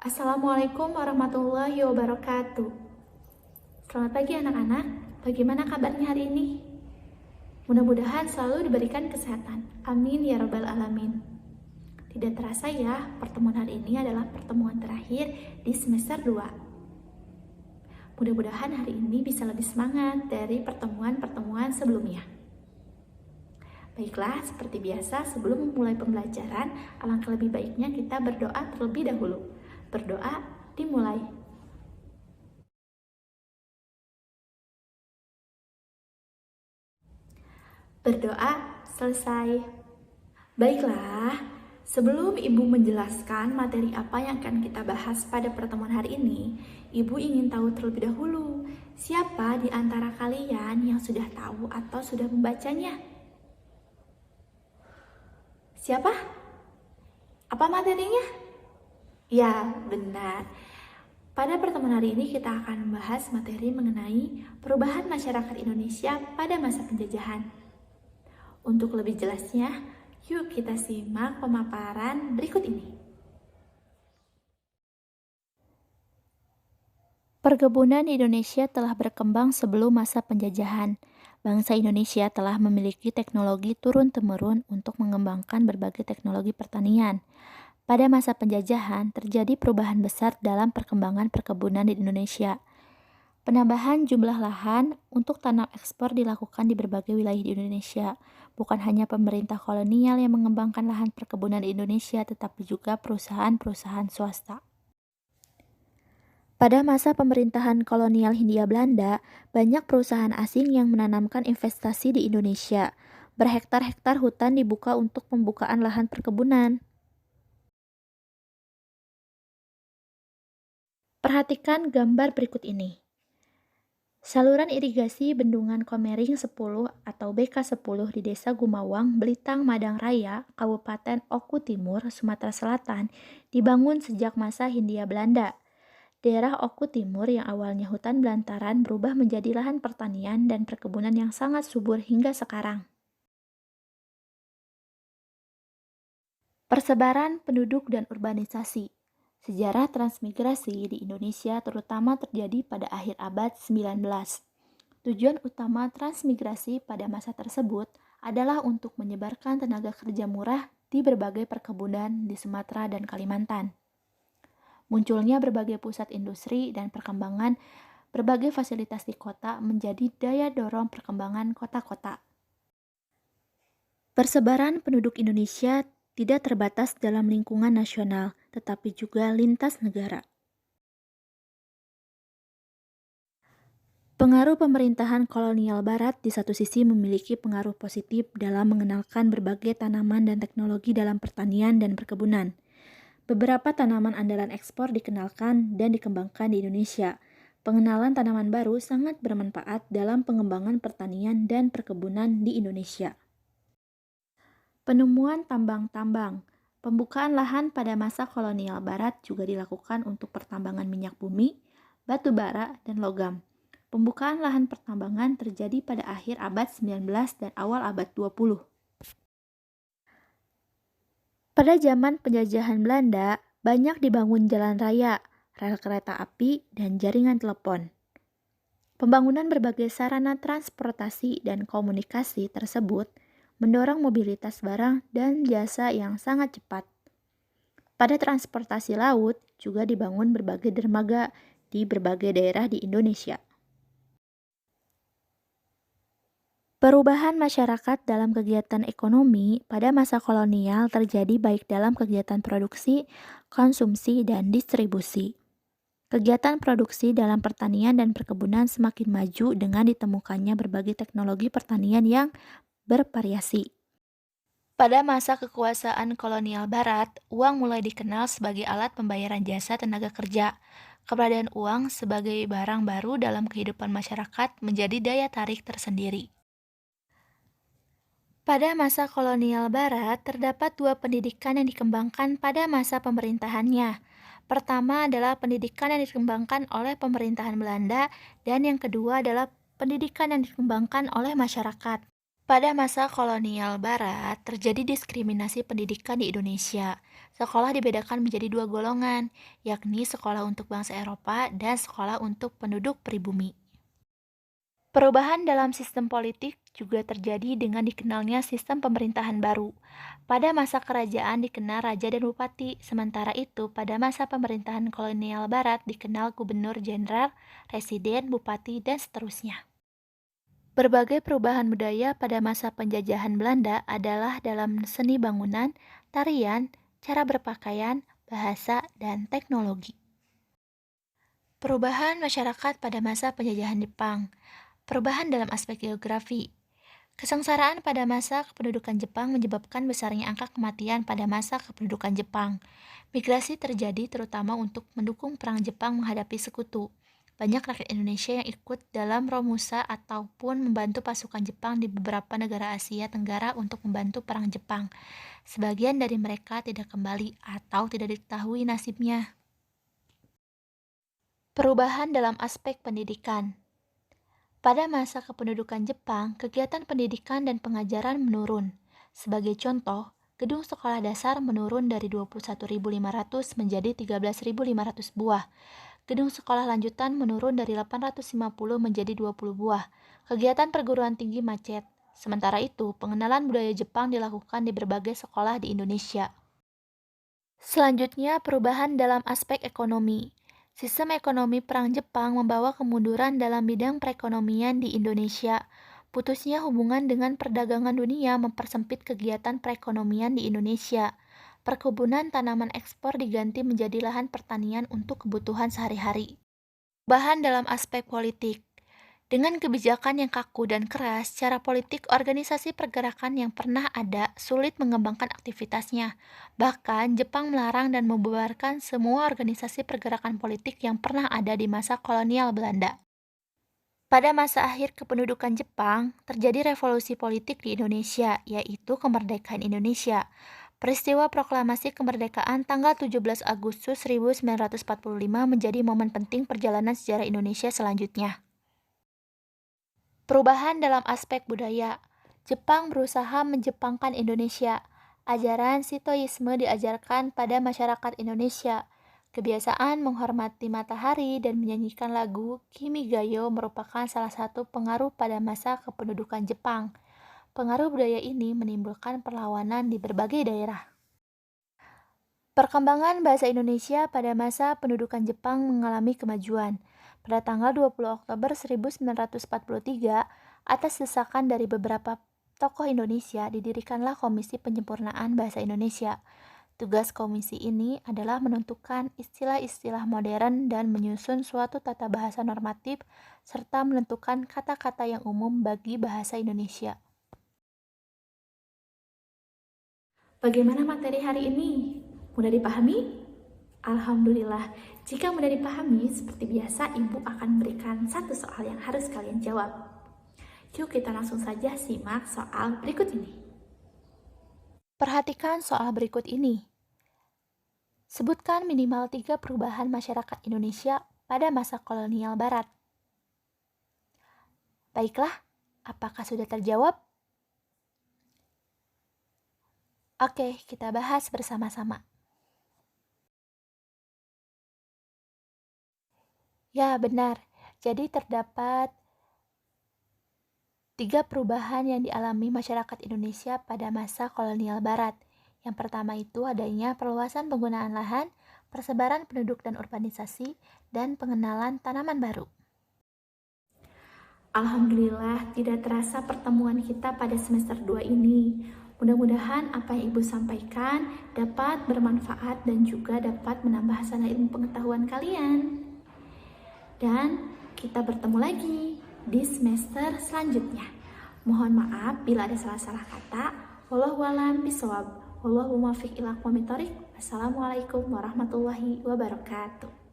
Assalamualaikum warahmatullahi wabarakatuh. Selamat pagi anak-anak, bagaimana kabarnya hari ini? Mudah-mudahan selalu diberikan kesehatan. Amin ya rabbal alamin. Tidak terasa ya, pertemuan hari ini adalah pertemuan terakhir di semester 2. Mudah-mudahan hari ini bisa lebih semangat dari pertemuan-pertemuan sebelumnya. Baiklah, seperti biasa sebelum memulai pembelajaran, alangkah lebih baiknya kita berdoa terlebih dahulu. Berdoa dimulai. Berdoa selesai. Baiklah, sebelum Ibu menjelaskan materi apa yang akan kita bahas pada pertemuan hari ini, Ibu ingin tahu terlebih dahulu, siapa di antara kalian yang sudah tahu atau sudah membacanya? Siapa? Apa materinya? Ya, benar. Pada pertemuan hari ini kita akan membahas materi mengenai perubahan masyarakat Indonesia pada masa penjajahan. Untuk lebih jelasnya, yuk kita simak pemaparan berikut ini. Perkebunan di Indonesia telah berkembang sebelum masa penjajahan. Bangsa Indonesia telah memiliki teknologi turun-temurun untuk mengembangkan berbagai teknologi pertanian. Pada masa penjajahan, terjadi perubahan besar dalam perkembangan perkebunan di Indonesia. Penambahan jumlah lahan untuk tanam ekspor dilakukan di berbagai wilayah di Indonesia. Bukan hanya pemerintah kolonial yang mengembangkan lahan perkebunan di Indonesia, tetapi juga perusahaan-perusahaan swasta. Pada masa pemerintahan kolonial Hindia Belanda, banyak perusahaan asing yang menanamkan investasi di Indonesia. Berhektar-hektar hutan dibuka untuk pembukaan lahan perkebunan. Perhatikan gambar berikut ini. Saluran irigasi Bendungan Komering 10 atau BK10 di Desa Gumawang, Belitang, Madang Raya, Kabupaten Oku Timur, Sumatera Selatan, dibangun sejak masa Hindia Belanda. Daerah Oku Timur yang awalnya hutan belantaran berubah menjadi lahan pertanian dan perkebunan yang sangat subur hingga sekarang. Persebaran penduduk dan urbanisasi. Sejarah transmigrasi di Indonesia terutama terjadi pada akhir abad 19. Tujuan utama transmigrasi pada masa tersebut adalah untuk menyebarkan tenaga kerja murah di berbagai perkebunan di Sumatera dan Kalimantan. Munculnya berbagai pusat industri dan perkembangan berbagai fasilitas di kota menjadi daya dorong perkembangan kota-kota. Persebaran penduduk Indonesia tidak terbatas dalam lingkungan nasional, tetapi juga lintas negara. Pengaruh pemerintahan kolonial barat di satu sisi memiliki pengaruh positif dalam mengenalkan berbagai tanaman dan teknologi dalam pertanian dan perkebunan. Beberapa tanaman andalan ekspor dikenalkan dan dikembangkan di Indonesia. Pengenalan tanaman baru sangat bermanfaat dalam pengembangan pertanian dan perkebunan di Indonesia. Penemuan tambang-tambang. Pembukaan lahan pada masa kolonial barat juga dilakukan untuk pertambangan minyak bumi, batu bara, dan logam. Pembukaan lahan pertambangan terjadi pada akhir abad 19 dan awal abad 20. Pada zaman penjajahan Belanda, banyak dibangun jalan raya, rel kereta api, dan jaringan telepon. Pembangunan berbagai sarana transportasi dan komunikasi tersebut mendorong mobilitas barang dan jasa yang sangat cepat. Pada transportasi laut juga dibangun berbagai dermaga di berbagai daerah di Indonesia. Perubahan masyarakat dalam kegiatan ekonomi pada masa kolonial terjadi baik dalam kegiatan produksi, konsumsi, dan distribusi. Kegiatan produksi dalam pertanian dan perkebunan semakin maju dengan ditemukannya berbagai teknologi pertanian yang bervariasi. Pada masa kekuasaan kolonial barat, uang mulai dikenal sebagai alat pembayaran jasa tenaga kerja. Keberadaan uang sebagai barang baru dalam kehidupan masyarakat menjadi daya tarik tersendiri. Pada masa kolonial barat, terdapat dua pendidikan yang dikembangkan pada masa pemerintahannya. Pertama adalah pendidikan yang dikembangkan oleh pemerintahan Belanda, dan yang kedua adalah pendidikan yang dikembangkan oleh masyarakat. Pada masa kolonial Barat, terjadi diskriminasi pendidikan di Indonesia. Sekolah dibedakan menjadi dua golongan, yakni sekolah untuk bangsa Eropa dan sekolah untuk penduduk pribumi. Perubahan dalam sistem politik juga terjadi dengan dikenalnya sistem pemerintahan baru. Pada masa kerajaan dikenal raja dan bupati, sementara itu pada masa pemerintahan kolonial Barat dikenal gubernur jenderal, residen, bupati, dan seterusnya. Berbagai perubahan budaya pada masa penjajahan Belanda adalah dalam seni bangunan, tarian, cara berpakaian, bahasa, dan teknologi. Perubahan masyarakat pada masa penjajahan Jepang. Perubahan dalam aspek geografi. Kesengsaraan pada masa kependudukan Jepang menyebabkan besarnya angka kematian pada masa kependudukan Jepang. Migrasi terjadi terutama untuk mendukung perang Jepang menghadapi sekutu. Banyak rakyat Indonesia yang ikut dalam Romusa ataupun membantu pasukan Jepang di beberapa negara Asia Tenggara untuk membantu perang Jepang. Sebagian dari mereka tidak kembali atau tidak diketahui nasibnya. Perubahan dalam aspek pendidikan. Pada masa kependudukan Jepang, kegiatan pendidikan dan pengajaran menurun. Sebagai contoh, gedung sekolah dasar menurun dari 21.500 menjadi 13.500 buah. Gedung sekolah lanjutan menurun dari 850 menjadi 20 buah. Kegiatan perguruan tinggi macet. Sementara itu, pengenalan budaya Jepang dilakukan di berbagai sekolah di Indonesia. Selanjutnya, perubahan dalam aspek ekonomi. Sistem ekonomi perang Jepang membawa kemunduran dalam bidang perekonomian di Indonesia. Putusnya hubungan dengan perdagangan dunia mempersempit kegiatan perekonomian di Indonesia. Perkebunan tanaman ekspor diganti menjadi lahan pertanian untuk kebutuhan sehari-hari. Perubahan dalam aspek politik. Dengan kebijakan yang kaku dan keras, cara politik organisasi pergerakan yang pernah ada sulit mengembangkan aktivitasnya. Bahkan, Jepang melarang dan membubarkan semua organisasi pergerakan politik yang pernah ada di masa kolonial Belanda. Pada masa akhir kependudukan Jepang, terjadi revolusi politik di Indonesia, yaitu kemerdekaan Indonesia. Peristiwa proklamasi kemerdekaan tanggal 17 Agustus 1945 menjadi momen penting perjalanan sejarah Indonesia selanjutnya. Perubahan dalam aspek budaya. Jepang berusaha menjepangkan Indonesia. Ajaran Shintoisme diajarkan pada masyarakat Indonesia. Kebiasaan menghormati matahari dan menyanyikan lagu Kimigayo merupakan salah satu pengaruh pada masa kependudukan Jepang. Pengaruh budaya ini menimbulkan perlawanan di berbagai daerah. Perkembangan bahasa Indonesia pada masa pendudukan Jepang mengalami kemajuan. Pada tanggal 20 Oktober 1943, atas desakan dari beberapa tokoh Indonesia, didirikanlah Komisi Penyempurnaan Bahasa Indonesia. Tugas komisi ini adalah menentukan istilah-istilah modern dan menyusun suatu tata bahasa normatif, serta menentukan kata-kata yang umum bagi bahasa Indonesia. Bagaimana materi hari ini? Mudah dipahami? Alhamdulillah, jika mudah dipahami, seperti biasa Ibu akan memberikan satu soal yang harus kalian jawab. Yuk kita langsung saja simak soal berikut ini. Perhatikan soal berikut ini. Sebutkan minimal 3 perubahan masyarakat Indonesia pada masa kolonial Barat. Baiklah, apakah sudah terjawab? Oke, kita bahas bersama-sama. Ya, benar. Jadi terdapat 3 perubahan yang dialami masyarakat Indonesia pada masa kolonial Barat. Yang pertama itu adanya perluasan penggunaan lahan, persebaran penduduk dan urbanisasi, dan pengenalan tanaman baru. Alhamdulillah, tidak terasa pertemuan kita pada semester 2 ini. Mudah-mudahan apa yang Ibu sampaikan dapat bermanfaat dan juga dapat menambah hasanah ilmu pengetahuan kalian. Dan kita bertemu lagi di semester selanjutnya. Mohon maaf bila ada salah-salah kata. Wallahu a'lam bishawab. Wallahu muwaffiq ila aqwamit thoriq. Wassalamualaikum warahmatullahi wabarakatuh.